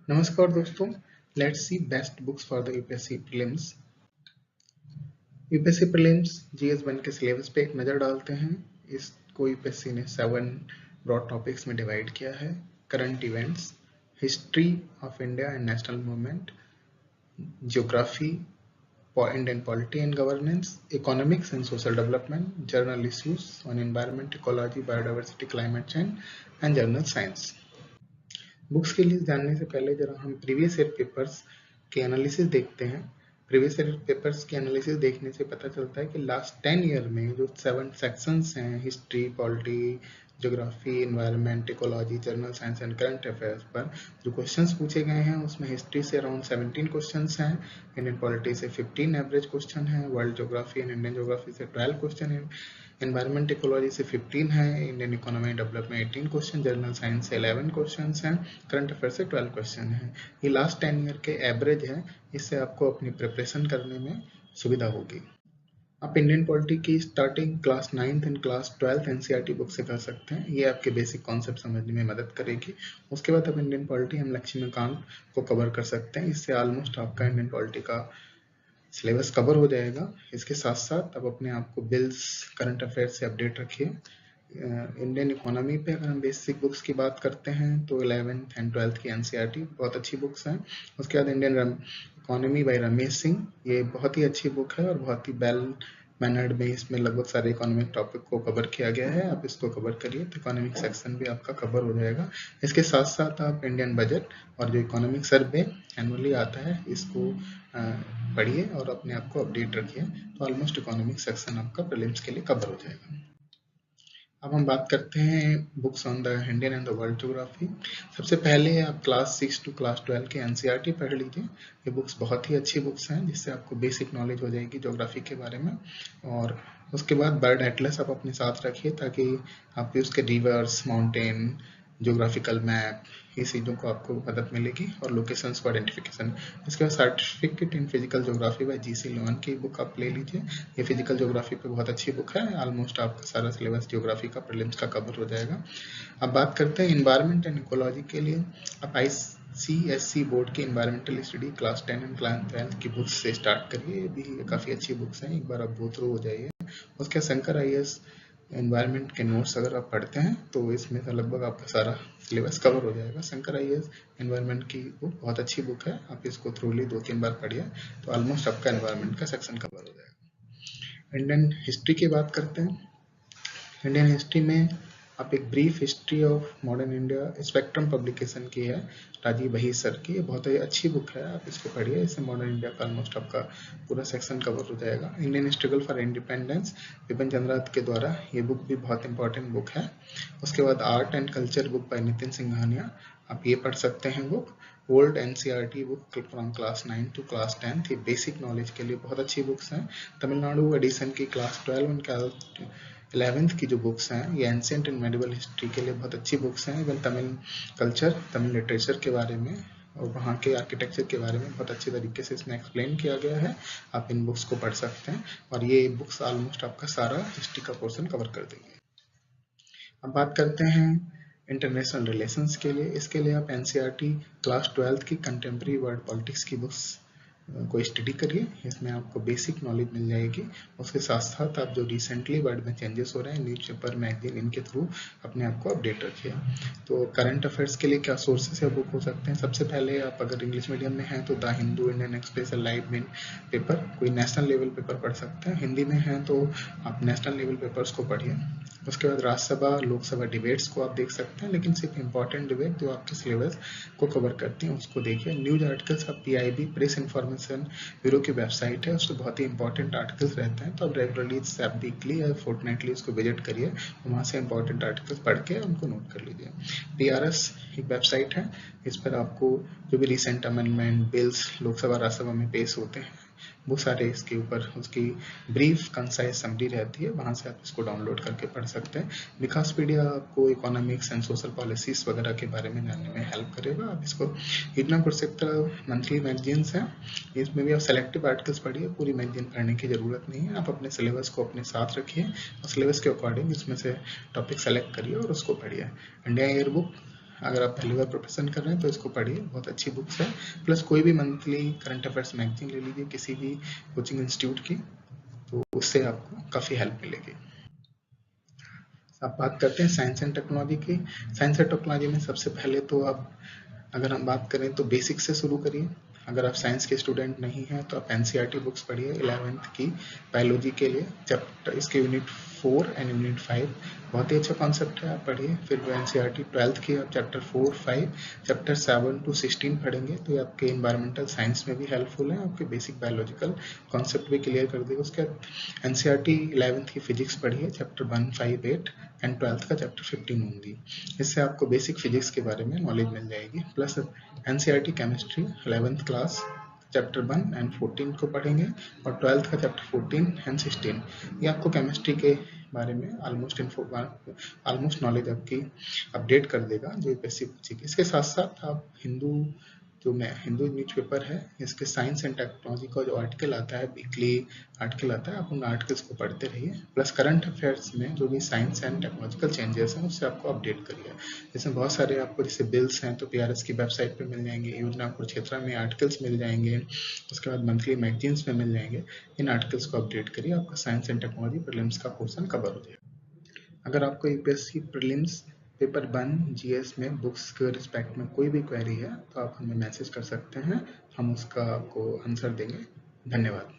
नमस्कार दोस्तों, let's see best books for the UPSC prelims. UPSC prelims GS 1 के syllabus पे एक नज़र डालते हैं। इसको यूपीएससी ने 7 ब्रॉड टॉपिक्स में डिवाइड किया है। Current events, history of India and national movement, geography, Indian polity and governance, economics and social development, journal issues on environment, ecology, biodiversity, climate change and journal science. Books के लिए जानने से पहले जरा हम प्रीवियस ईयर पेपर्स के analysis देखते हैं। प्रीवियस ईयर पेपर्स के एनालिसिस देखने से पता चलता है कि लास्ट 10 ईयर में जो 7 सेक्शंस हैं, history, polity, geography, environment, ecology, general science and current affairs पर जो क्वेश्चंस पूछे गए हैं उसमें हिस्ट्री से अराउंड 17 क्वेश्चंस हैं, इंडियन पॉलिटी से 15 एवरेज क्वेश्चन है, world geography and Indian geography से 12 क्वेश्चन है, एनवायरमेंट इकोलॉजी से 15 है, Indian economy development 18 question, general science से 11 क्वेश्चन हैं, करंट अफेयर से 12 क्वेश्चन है। ये लास्ट 10 ईयर के एवरेज है। इससे आपको अपनी प्रिपरेशन करने में सुविधा होगी। आप इंडियन पॉलिटी की starting class 9th and class 12th NCERT book से कर सकते हैं। ये आपके बेसिक कॉन्सेप्ट समझने में मदद करेगी। उसके बाद आप इंडियन पॉलिटी हम लक्ष्मीकांत को कवर कर सकते हैं। इससे ऑलमोस्ट आपका इंडियन पॉलिटी का सिलेबस कवर हो जाएगा। इसके साथ साथ आप अपने आप को बिल्स, करंट अफेयर से अपडेट रखिए। इंडियन इकोनॉमी पे अगर हम बेसिक बुक्स की बात करते हैं तो 11th एंड 12th की एनसीईआरटी बहुत अच्छी बुक्स हैं। उसके बाद Indian economy bye Ramesh Singh, ये बहुत ही अच्छी बुक है और बहुत ही वेल मैनर्ड में इसमें लगभग सारे इकोनॉमिक टॉपिक को कवर किया गया है। आप इसको कवर करिए तो इकोनॉमिक सेक्शन भी आपका कवर हो जाएगा। इसके साथ साथ आप इंडियन बजट और जो इकोनॉमिक सर्वे एनुअली आता है इसको पढ़िए और अपने आप को अपडेट रखिए, तो ऑलमोस्ट इकोनॉमिक सेक्शन आपका प्रीलिम्स के लिए कवर हो जाएगा। अब हम बात करते हैं books on the Indian and the world geography. सबसे पहले आप क्लास 6 टू क्लास 12 की एनसीईआरटी पढ़ लीजिए। ये बुक्स बहुत ही अच्छी बुक्स हैं जिससे आपको बेसिक नॉलेज हो जाएगी ज्योग्राफी के बारे में। और उसके बाद बर्ड एटलस आप अपने साथ रखिए ताकि आप उसके रिवर्स, माउंटेन, ज्योग्राफिकल मैप, ये चीज़ों को आपको मदद मिलेगी और लोकेशंस को आइडेंटिफिकेशन। इसके बाद certificate in physical geography bye GC loan की बुक आप ले लीजिए। ये फिजिकल ज्योग्राफी पे बहुत अच्छी बुक है। ऑलमोस्ट आपका सारा सिलेबस ज्योग्राफी का प्रीलिम्स का कवर हो जाएगा। अब बात करते हैं इन्वायरमेंट एंड इकोलॉजी के लिए। आप ICSC बोर्ड की environmental study class 10 and class 12 की बुक्स से स्टार्ट करिए। ये भी काफ़ी अच्छी बुक्स हैं, एक बार आप गो थ्रू हो जाइए। उसके शंकर IAS एनवायरनमेंट के नोट्स अगर आप पढ़ते हैं तो इसमें से लगभग आपका सारा सिलेबस कवर हो जाएगा। शंकर IAS एनवायरनमेंट की बुक बहुत अच्छी बुक है, आप इसको थ्रूली 2-3 बार पढ़िए तो ऑलमोस्ट आपका एनवायरनमेंट का सेक्शन कवर हो जाएगा। इंडियन हिस्ट्री की बात करते हैं। इंडियन हिस्ट्री में आप एक brief history of modern India spectrum publication की है, राजीव बही सर की। ये बहुत ही अच्छी बुक है, आप इसको पढ़िए। इससे मॉडर्न इंडिया का ऑलमोस्ट आपका पूरा सेक्शन कवर हो जाएगा। Indian struggle for independence, Vipin Chandra के द्वारा, ये बुक भी बहुत इंपॉर्टेंट बुक है। उसके बाद art and culture book by Nitin Singhania, आप ये पढ़ सकते हैं book. Old NCERT book from class 9 to class 10, ये बेसिक नॉलेज के लिए बहुत अच्छी बुक्स हैं। तमिलनाडु एडिशन की क्लास 12 एंड 11th की जो बुक्स हैं ये एंशिएंट एंड मेडिवल हिस्ट्री के लिए बहुत अच्छी बुक्स हैं। Even Tamil culture, Tamil literature के बारे में और वहाँ के आर्किटेक्चर के बारे में बहुत अच्छे तरीके से इसमें एक्सप्लेन किया गया है। आप इन बुक्स को पढ़ सकते हैं और ये बुक्स ऑलमोस्ट आपका सारा हिस्ट्री का पोर्शन कवर कर देंगे। अब बात करते हैं इंटरनेशनल रिलेशंस के लिए। इसके लिए आप एनसीईआरटी क्लास 12 की कंटेम्प्रेरी वर्ल्ड पॉलिटिक्स की बुक्स को स्टडी करिए। इसमें आपको बेसिक नॉलेज मिल जाएगी। उसके साथ साथ आप जो रिसेंटली वर्ल्ड में चेंजेस हो रहे हैं, न्यूज़पेपर, मैगजीन, इनके थ्रू अपने आप को अपडेट रखिए। तो करंट अफेयर्स के लिए क्या सोर्सेस या बुक हो सकते हैं? सबसे पहले आप अगर इंग्लिश मीडियम में हैं तो the Hindu, Indian express, live मिन पेपर, कोई नेशनल लेवल पेपर पढ़ सकते हैं। हिंदी में हैं तो आप नेशनल लेवल पेपर्स को पढ़िए। उसके बाद राज्यसभा, लोकसभा डिबेट्स को आप देख सकते हैं, लेकिन सिर्फ इंपॉर्टेंट डिबेट जो आपके सिलेबस को कवर करते हैं उसको देखिए। न्यूज आर्टिकल्स आप PIB, प्रेस इन्फॉर्मेशन ब्यूरो की वेबसाइट है, उसमें बहुत ही इंपॉर्टेंट आर्टिकल्स रहते हैं, तो आप रेगुलरली, वीकली या फोर्टनाइटली उसको विजिट करिए, वहाँ से इंपॉर्टेंट आर्टिकल्स पढ़ के उनको नोट कर लीजिए। PRS एक वेबसाइट है, इस पर आपको जो भी recent amendment bills Lok Sabha Rajya Sabha में पेश होते हैं वो सारे इसके ऊपर उसकी ब्रीफ कंसाइज समरी रहती है, वहाँ से आप इसको डाउनलोड करके पढ़ सकते हैं। विकासपीडिया आपको इकोनॉमिक्स एंड सोशल पॉलिसीज वगैरह के बारे में जानने में हेल्प करेगा। आप इसको इतना कुरुक्षेत्र मंथली मैगजीन्स हैं, इसमें भी आप सेलेक्टिव आर्टिकल्स पढ़िए, पूरी मैगजीन पढ़ने की ज़रूरत नहीं है। आप अपने सिलेबस को अपने साथ रखिए और सिलेबस के अकॉर्डिंग इसमें से टॉपिक सेलेक्ट करिए और उसको पढ़िए। इंडिया ईयर बुक अगर आप पहली बार प्रिपरेशन कर रहे हैं तो इसको पढ़िए, बहुत अच्छी बुक्स है। प्लस कोई भी मंथली करंट अफेयर्स मैगजीन ले लीजिए किसी भी कोचिंग इंस्टीट्यूट की, तो उससे आपको काफ़ी हेल्प मिलेगी। अब बात करते हैं साइंस एंड टेक्नोलॉजी की। साइंस एंड टेक्नोलॉजी में सबसे पहले तो आप, अगर हम बात करें तो बेसिक से शुरू करिए। अगर आप साइंस के स्टूडेंट नहीं हैं तो आप एनसीईआरटी बुक्स पढ़िए 11th की बायोलॉजी के लिए। चैप्टर इसके यूनिट 4 एंड यूनिट 5 बहुत ही अच्छा कॉन्सेप्ट है, आप पढ़िए। फिर जो एनसीईआरटी 12th की आप चैप्टर 4, 5, चैप्टर 7 to 16 पढ़ेंगे तो ये आपके इन्वायरमेंटल साइंस में भी हेल्पफुल है, आपके बेसिक बायोलॉजिकल कॉन्सेप्ट भी क्लियर कर देगा। उसके बाद एनसीईआरटी 11th की फिजिक्स पढ़िए, चैप्टर 1, 5, 8 एंड 12th का चैप्टर 15 ओनली। इससे आपको बेसिक फिजिक्स के बारे में नॉलेज मिल जाएगी। Plus NCERT chemistry 11th class chapter 1 and 14 को पढ़ेंगे और 12th का चैप्टर 14 एंड 16, ये आपको केमिस्ट्री के बारे में ऑलमोस्ट नॉलेज आपकी अपडेट कर देगा जो यूपीएससी पूछेगी। इसके साथ साथ आप हिंदू न्यूज़पेपर है, इसके साइंस एंड टेक्नोलॉजी का जो आर्टिकल आता है, वीकली आर्टिकल आता है, आप उन आर्टिकल्स को पढ़ते रहिए। प्लस करंट अफेयर्स में जो भी साइंस एंड टेक्नोलॉजिकल चेंजेस हैं उससे आपको अपडेट करिए। इसमें बहुत सारे आपको जैसे बिल्स हैं तो पीआरएस की वेबसाइट पे मिल जाएंगे, योजना कुरुक्षेत्र में आर्टिकल्स मिल जाएंगे, उसके बाद मंथली मैगजीन्स में मिल जाएंगे। इन आर्टिकल्स को अपडेट करिए, आपका साइंस एंड टेक्नोलॉजी प्रीलिम्स का पोर्शन कवर हो जाएगा। अगर आपको यूपीएससी प्रीलिम्स पेपर 1 जीएस में बुक्स के रिस्पेक्ट में कोई भी क्वेरी है तो आप हमें मैसेज कर सकते हैं, हम उसका आपको आंसर देंगे। धन्यवाद।